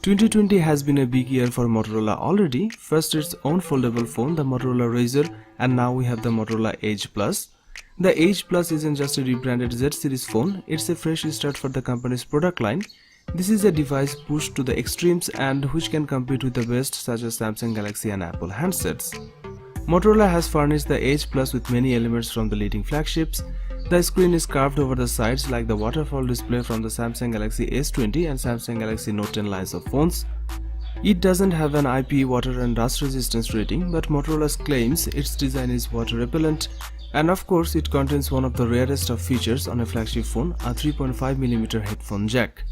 2020 has been a big year for Motorola already. First its own foldable phone, the Motorola Razr, and now we have the Motorola Edge Plus. The Edge Plus isn't just a rebranded Z series phone, it's a fresh start for the company's product line. This is a device pushed to the extremes and which can compete with the best such as Samsung Galaxy and Apple handsets. Motorola has furnished the Edge Plus with many elements from the leading flagships. The screen is carved over the sides like the waterfall display from the Samsung Galaxy S20 and Samsung Galaxy Note 10 lines of phones. It doesn't have an IP, water and rust resistance rating, but Motorola claims its design is water repellent, and of course it contains one of the rarest of features on a flagship phone, a 3.5mm headphone jack.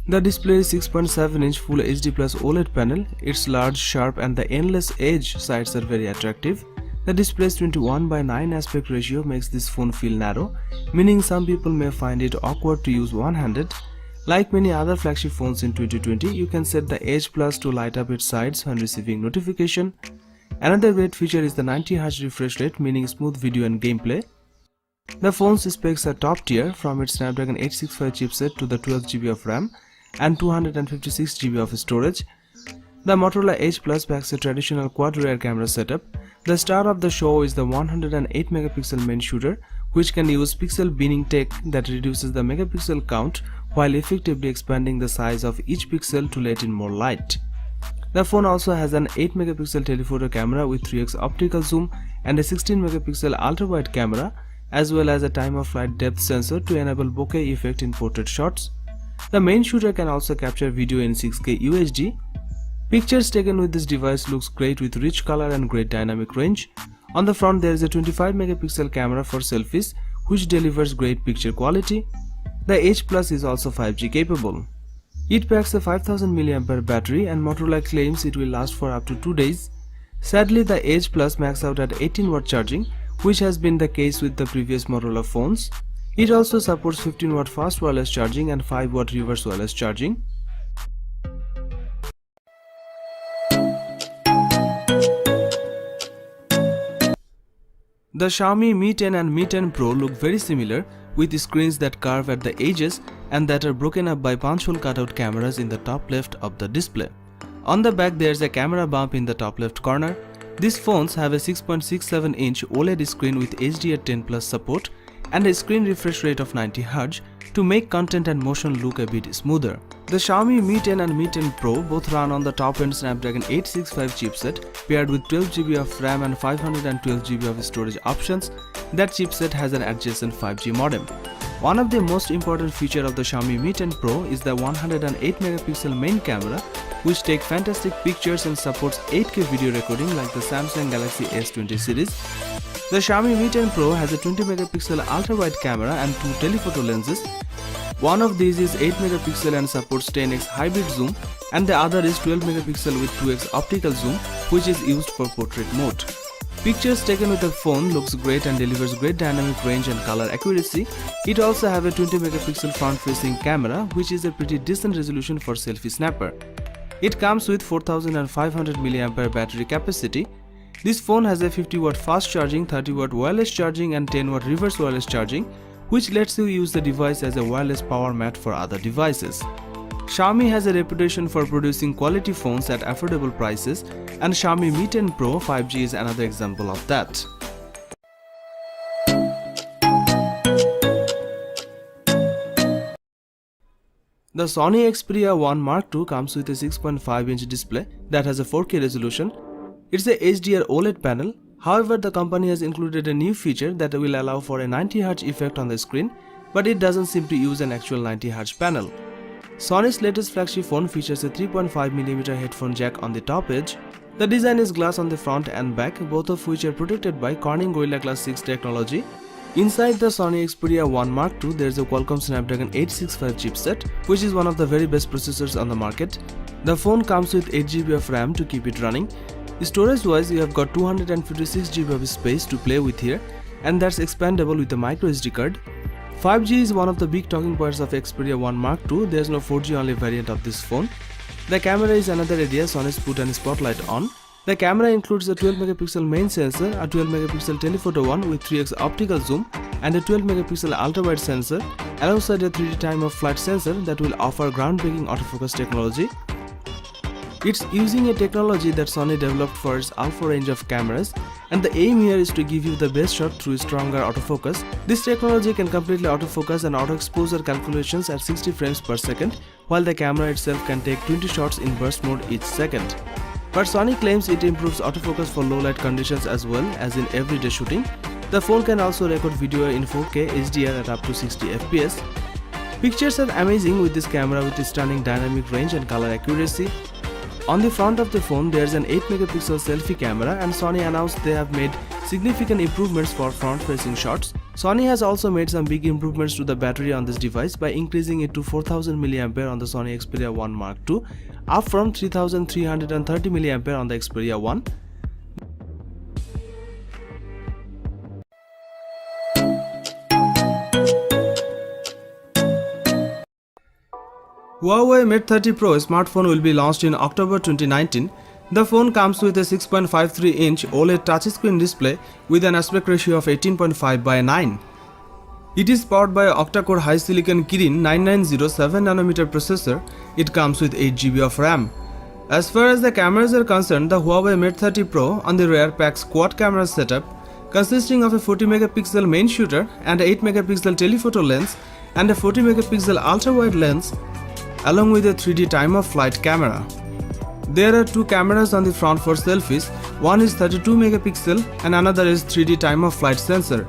The display is 6.7-inch Full HD Plus OLED panel. It's large, sharp and the endless edge sides are very attractive. The display's 21:9 aspect ratio makes this phone feel narrow, meaning some people may find it awkward to use one-handed. Like many other flagship phones in 2020, you can set the Edge Plus to light up its sides when receiving notification. Another great feature is the 90Hz refresh rate, meaning smooth video and gameplay. The phone's specs are top tier, from its Snapdragon 865 chipset to the 12GB of RAM and 256GB of storage. The Motorola Edge Plus packs a traditional quad rear camera setup. The star of the show is the 108MP main shooter, which can use pixel binning tech that reduces the megapixel count while effectively expanding the size of each pixel to let in more light. The phone also has an 8MP telephoto camera with 3x optical zoom and a 16MP ultra-wide camera, as well as a time-of-flight depth sensor to enable bokeh effect in portrait shots. The main shooter can also capture video in 6K UHD. Pictures taken with this device looks great with rich color and great dynamic range. On the front there is a 25MP camera for selfies, which delivers great picture quality. The Edge Plus is also 5G capable. It packs a 5000mAh battery and Motorola claims it will last for up to 2 days. Sadly, the Edge Plus max out at 18W charging, which has been the case with the previous Motorola phones. It also supports 15W fast wireless charging and 5W reverse wireless charging. The Xiaomi Mi 10 and Mi 10 Pro look very similar, with screens that curve at the edges and that are broken up by punch-hole cutout cameras in the top left of the display. On the back there is a camera bump in the top left corner. These phones have a 6.67-inch OLED screen with HDR10+ support and a screen refresh rate of 90Hz to make content and motion look a bit smoother. The Xiaomi Mi 10 and Mi 10 Pro both run on the top-end Snapdragon 865 chipset paired with 12GB of RAM and 512GB of storage options. That chipset has an adjacent 5G modem. One of the most important features of the Xiaomi Mi 10 Pro is the 108MP main camera, which takes fantastic pictures and supports 8K video recording like the Samsung Galaxy S20 series. The Xiaomi Mi 10 Pro has a 20MP ultra-wide camera and 2 telephoto lenses. One of these is 8MP and supports 10x hybrid zoom, and the other is 12MP with 2x optical zoom, which is used for portrait mode. Pictures taken with the phone looks great and delivers great dynamic range and color accuracy. It also have a 20MP front-facing camera, which is a pretty decent resolution for selfie snapper. It comes with 4500mAh battery capacity. This phone has a 50W fast charging, 30W wireless charging and 10W reverse wireless charging, which lets you use the device as a wireless power mat for other devices. Xiaomi has a reputation for producing quality phones at affordable prices, and Xiaomi Mi 10 Pro 5G is another example of that. The Sony Xperia 1 Mark II comes with a 6.5-inch display that has a 4K resolution. It's a HDR OLED panel. However, the company has included a new feature that will allow for a 90Hz effect on the screen, but it doesn't seem to use an actual 90Hz panel. Sony's latest flagship phone features a 3.5mm headphone jack on the top edge. The design is glass on the front and back, both of which are protected by Corning Gorilla Glass 6 technology. Inside the Sony Xperia 1 Mark II, there is a Qualcomm Snapdragon 865 chipset, which is one of the very best processors on the market. The phone comes with 8GB of RAM to keep it running. Storage-wise, you have got 256GB of space to play with here, and that's expandable with a microSD card. 5G is one of the big talking points of Xperia 1 Mark II. There's no 4G only variant of this phone. The camera is another area Sony's put a spotlight on. The camera includes a 12MP main sensor, a 12MP telephoto one with 3x optical zoom, and a 12MP ultra-wide sensor, alongside a 3D time-of-flight sensor that will offer groundbreaking autofocus technology. It's using a technology that Sony developed for its alpha range of cameras, and the aim here is to give you the best shot through stronger autofocus. This technology can completely autofocus and auto-exposure calculations at 60 frames per second, while the camera itself can take 20 shots in burst mode each second. But Sony claims it improves autofocus for low light conditions as well as in everyday shooting. The phone can also record video in 4K HDR at up to 60 FPS. Pictures are amazing with this camera with its stunning dynamic range and color accuracy. On the front of the phone, there is an 8-megapixel selfie camera, and Sony announced they have made significant improvements for front-facing shots. Sony has also made some big improvements to the battery on this device by increasing it to 4000 mAh on the Sony Xperia 1 Mark II, up from 3330 mAh on the Xperia 1. Huawei Mate 30 Pro smartphone will be launched in October 2019. The phone comes with a 6.53-inch OLED touchscreen display with an aspect ratio of 18.5:9. It is powered by an octa-core high-silicon Kirin 9907 7nm processor. It comes with 8GB of RAM. As far as the cameras are concerned, the Huawei Mate 30 Pro on the rear packs quad camera setup consisting of a 40-megapixel main shooter and an 8-megapixel telephoto lens and a 40-megapixel ultra-wide lens, along with a 3D time-of-flight camera. There are two cameras on the front for selfies. One is 32 megapixel and another is 3D time-of-flight sensor.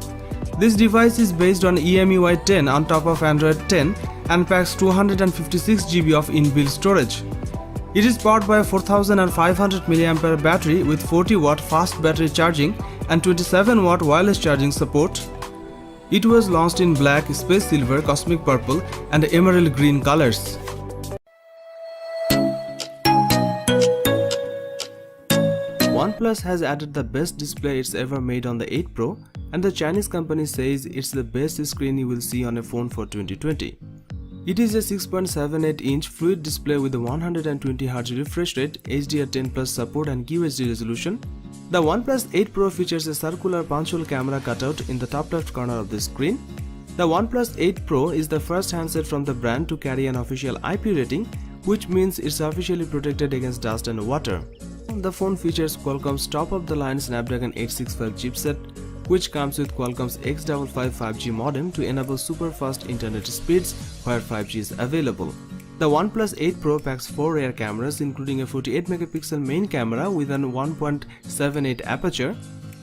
This device is based on EMUI 10 on top of Android 10 and packs 256GB of inbuilt storage. It is powered by a 4500 mAh battery with 40-watt fast battery charging and 27-watt wireless charging support. It was launched in black, space silver, cosmic purple and emerald green colors. OnePlus has added the best display it's ever made on the 8 Pro, and the Chinese company says it's the best screen you will see on a phone for 2020. It is a 6.78-inch fluid display with a 120Hz refresh rate, HDR10+ support and QHD resolution. The OnePlus 8 Pro features a circular punch-hole camera cutout in the top left corner of the screen. The OnePlus 8 Pro is the first handset from the brand to carry an official IP rating, which means it's officially protected against dust and water. The phone features Qualcomm's top-of-the-line Snapdragon 865 chipset, which comes with Qualcomm's X55 5G modem to enable super-fast internet speeds where 5G is available. The OnePlus 8 Pro packs 4 rear cameras, including a 48-megapixel main camera with an 1.78 aperture.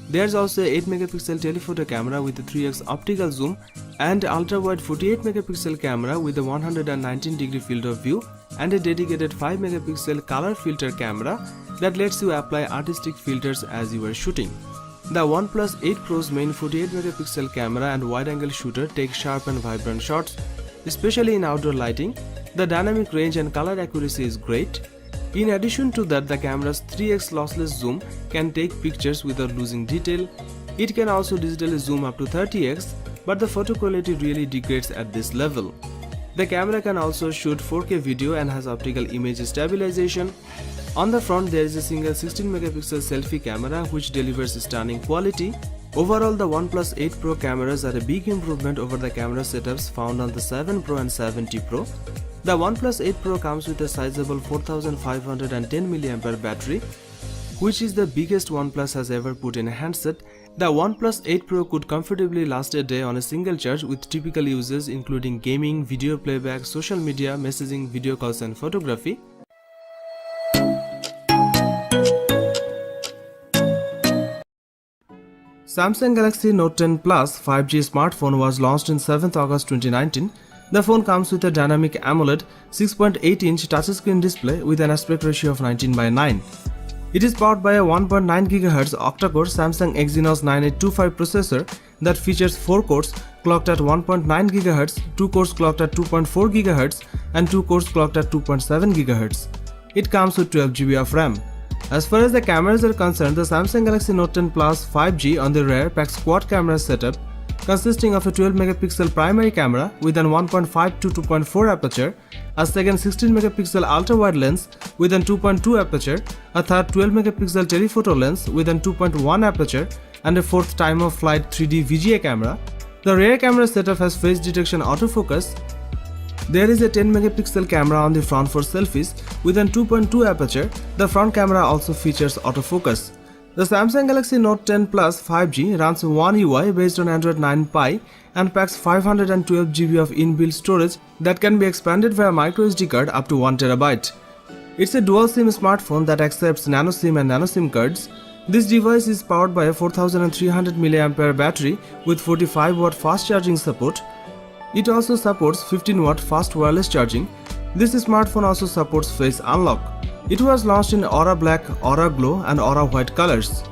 There's also a 8-megapixel telephoto camera with a 3x optical zoom and ultra-wide 48-megapixel camera with a 119-degree field of view and a dedicated 5-megapixel color filter camera that lets you apply artistic filters as you are shooting. The OnePlus 8 Pro's main 48-megapixel camera and wide-angle shooter take sharp and vibrant shots, especially in outdoor lighting. The dynamic range and color accuracy is great. In addition to that, the camera's 3x lossless zoom can take pictures without losing detail. It can also digitally zoom up to 30x, but the photo quality really degrades at this level. The camera can also shoot 4K video and has optical image stabilization. On the front, there is a single 16-megapixel selfie camera which delivers stunning quality. Overall, the OnePlus 8 Pro cameras are a big improvement over the camera setups found on the 7 Pro and 70 Pro. The OnePlus 8 Pro comes with a sizable 4510 mAh battery, which is the biggest OnePlus has ever put in a handset. The OnePlus 8 Pro could comfortably last a day on a single charge with typical uses including gaming, video playback, social media, messaging, video calls and photography. Samsung Galaxy Note 10 Plus 5G smartphone was launched on 7th August 2019. The phone comes with a dynamic AMOLED 6.8-inch touchscreen display with an aspect ratio of 19:9. It is powered by a 1.9 GHz octa-core Samsung Exynos 9825 processor that features 4 cores clocked at 1.9 GHz, 2 cores clocked at 2.4 GHz and 2 cores clocked at 2.7 GHz. It comes with 12GB of RAM. As far as the cameras are concerned, the Samsung Galaxy Note 10 Plus 5G on the rear packs quad camera setup consisting of a 12-megapixel primary camera with an 1.5 to 2.4 aperture, a second 16-megapixel ultra-wide lens with an 2.2 aperture, a third 12-megapixel telephoto lens with an 2.1 aperture, and a fourth time-of-flight 3D VGA camera. The rear camera setup has face detection autofocus. There is a 10 megapixel camera on the front for selfies with an 2.2 aperture. The front camera also features autofocus. The Samsung Galaxy Note 10 Plus 5G runs One UI based on Android 9 Pie and packs 512 GB of inbuilt storage that can be expanded via microSD card up to 1 TB. It's a dual SIM smartphone that accepts nano SIM and nano SIM cards. This device is powered by a 4300 mAh battery with 45 watt fast charging support. It also supports 15 watt fast wireless charging. This smartphone also supports face unlock. It was launched in Aura Black, Aura Glow and Aura White colors.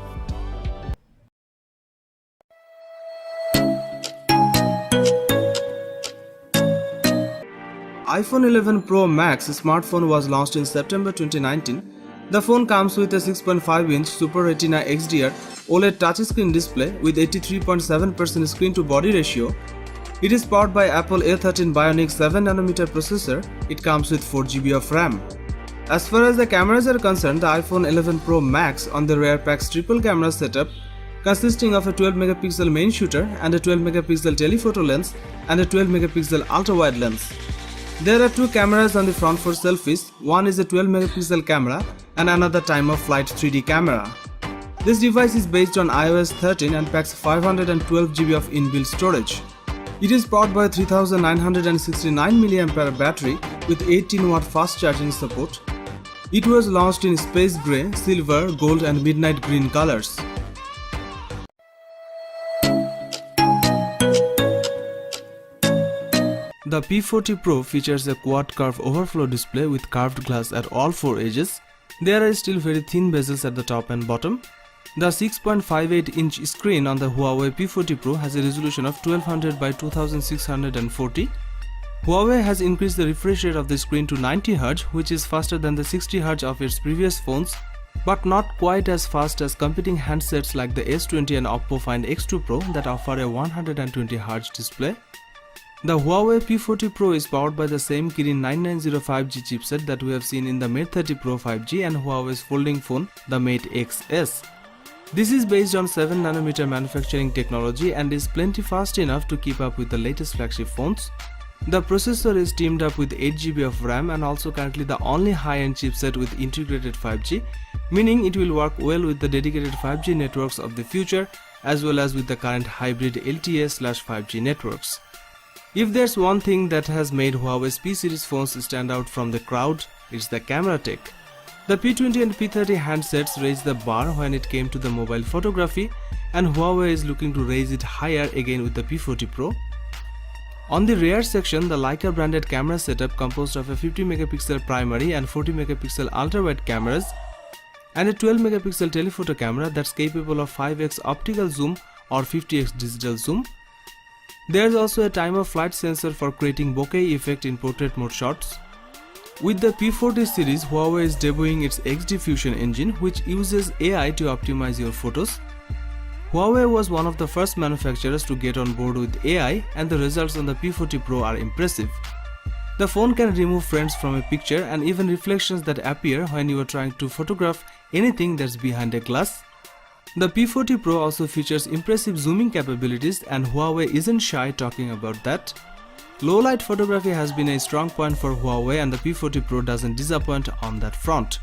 iPhone 11 Pro Max smartphone was launched in September 2019. The phone comes with a 6.5-inch Super Retina XDR OLED touchscreen display with 83.7% screen-to-body ratio. It is powered by Apple A13 Bionic 7nm processor. It comes with 4 GB of RAM. As far as the cameras are concerned, the iPhone 11 Pro Max on the rear packs triple camera setup consisting of a 12 megapixel main shooter and a 12 megapixel telephoto lens and a 12 megapixel ultra-wide lens. There are two cameras on the front for selfies. One is a 12 megapixel camera and another time-of-flight 3D camera. This device is based on iOS 13 and packs 512 GB of inbuilt storage. It is powered by a 3969 mAh battery with 18 watt fast charging support. It was launched in space grey, silver, gold and midnight green colors. The P40 Pro features a quad curve overflow display with curved glass at all four edges. There are still very thin bezels at the top and bottom. The 6.58-inch screen on the Huawei P40 Pro has a resolution of 1200 by 2640. Huawei has increased the refresh rate of the screen to 90 Hz, which is faster than the 60 Hz of its previous phones, but not quite as fast as competing handsets like the S20 and Oppo Find X2 Pro that offer a 120 Hz display. The Huawei P40 Pro is powered by the same Kirin 9905G chipset that we have seen in the Mate 30 Pro 5G and Huawei's folding phone, the Mate XS. This is based on 7nm manufacturing technology and is plenty fast enough to keep up with the latest flagship phones. The processor is teamed up with 8 GB of RAM and also currently the only high-end chipset with integrated 5G, meaning it will work well with the dedicated 5G networks of the future as well as with the current hybrid LTE/5G networks. If there's one thing that has made Huawei's P-series phones stand out from the crowd, it's the camera tech. The P20 and P30 handsets raised the bar when it came to the mobile photography, and Huawei is looking to raise it higher again with the P40 Pro. On the rear section, the Leica branded camera setup composed of a 50 megapixel primary and 40 megapixel ultra-wide cameras and a 12 megapixel telephoto camera that's capable of 5x optical zoom or 50x digital zoom. There's also a time-of-flight sensor for creating bokeh effect in portrait mode shots. With the P40 series, Huawei is debuting its XD Fusion engine, which uses AI to optimize your photos. Huawei was one of the first manufacturers to get on board with AI, and the results on the P40 Pro are impressive. The phone can remove friends from a picture and even reflections that appear when you are trying to photograph anything that's behind a glass. The P40 Pro also features impressive zooming capabilities, and Huawei isn't shy talking about that. Low-light photography has been a strong point for Huawei, and the P40 Pro doesn't disappoint on that front.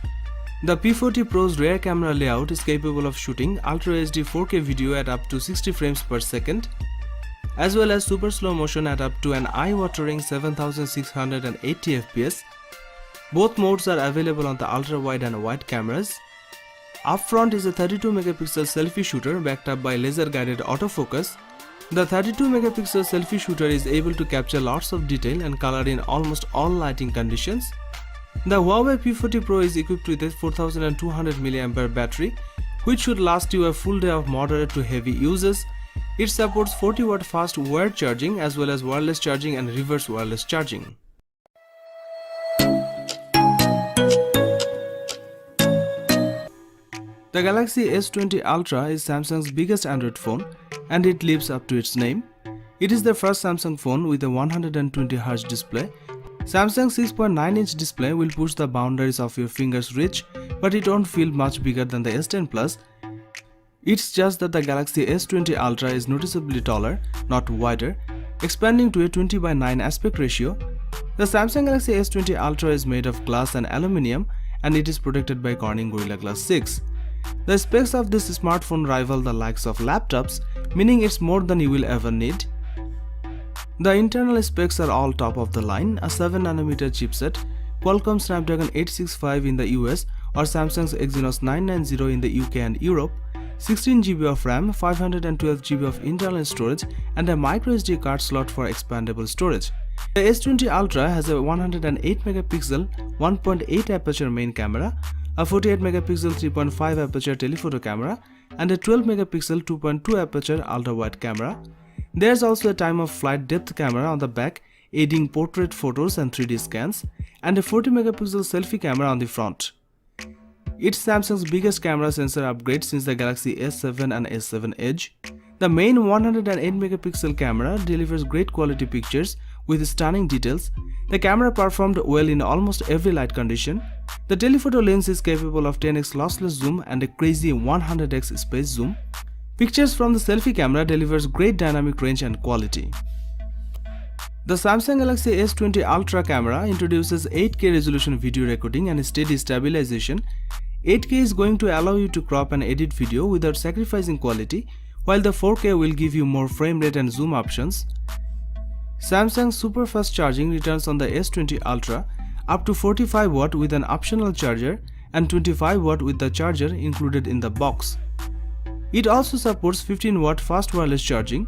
The P40 Pro's rear camera layout is capable of shooting Ultra HD 4K video at up to 60 frames per second, as well as super slow motion at up to an eye-watering 7680 fps. Both modes are available on the ultra-wide and wide cameras. Up front is a 32 megapixel selfie shooter backed up by laser-guided autofocus. The 32 megapixel selfie shooter is able to capture lots of detail and color in almost all lighting conditions. The Huawei P40 Pro is equipped with a 4200 mAh battery, which should last you a full day of moderate to heavy uses. It supports 40 watt fast wired charging as well as wireless charging and reverse wireless charging. The Galaxy S20 Ultra is Samsung's biggest Android phone, and it lives up to its name. It is the first Samsung phone with a 120 Hz display. Samsung's 6.9-inch display will push the boundaries of your finger's reach, but it won't feel much bigger than the S10 Plus. It's just that the Galaxy S20 Ultra is noticeably taller, not wider, expanding to a 20:9 aspect ratio. The Samsung Galaxy S20 Ultra is made of glass and aluminium and it is protected by Corning Gorilla Glass 6. The specs of this smartphone rival the likes of laptops, meaning it's more than you will ever need. The internal specs are all top of the line, a 7nm chipset, Qualcomm Snapdragon 865 in the US or Samsung's Exynos 990 in the UK and Europe, 16GB of RAM, 512GB of internal storage and a microSD card slot for expandable storage. The S20 Ultra has a 108MP 1.8 aperture main camera, a 48MP 3.5 aperture telephoto camera and a 12MP 2.2 aperture ultra-wide camera. There's also a time of flight depth camera on the back aiding portrait photos and 3D scans and a 40MP selfie camera on the front. It's Samsung's biggest camera sensor upgrade since the Galaxy S7 and S7 Edge. The main 108MP camera delivers great quality pictures with stunning details. The camera performed well in almost every light condition. The telephoto lens is capable of 10x lossless zoom and a crazy 100x space zoom. Pictures from the selfie camera delivers great dynamic range and quality. The Samsung Galaxy S20 Ultra camera introduces 8K resolution video recording and steady stabilization. 8K is going to allow you to crop and edit video without sacrificing quality, while the 4K will give you more frame rate and zoom options. Samsung's super fast charging returns on the S20 Ultra up to 45W with an optional charger and 25W with the charger included in the box. It also supports 15W fast wireless charging.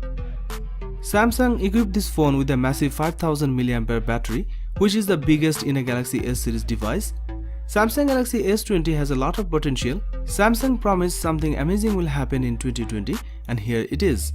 Samsung equipped this phone with a massive 5000 mAh battery, which is the biggest in a Galaxy S series device. Samsung Galaxy S20 has a lot of potential. Samsung promised something amazing will happen in 2020 and here it is.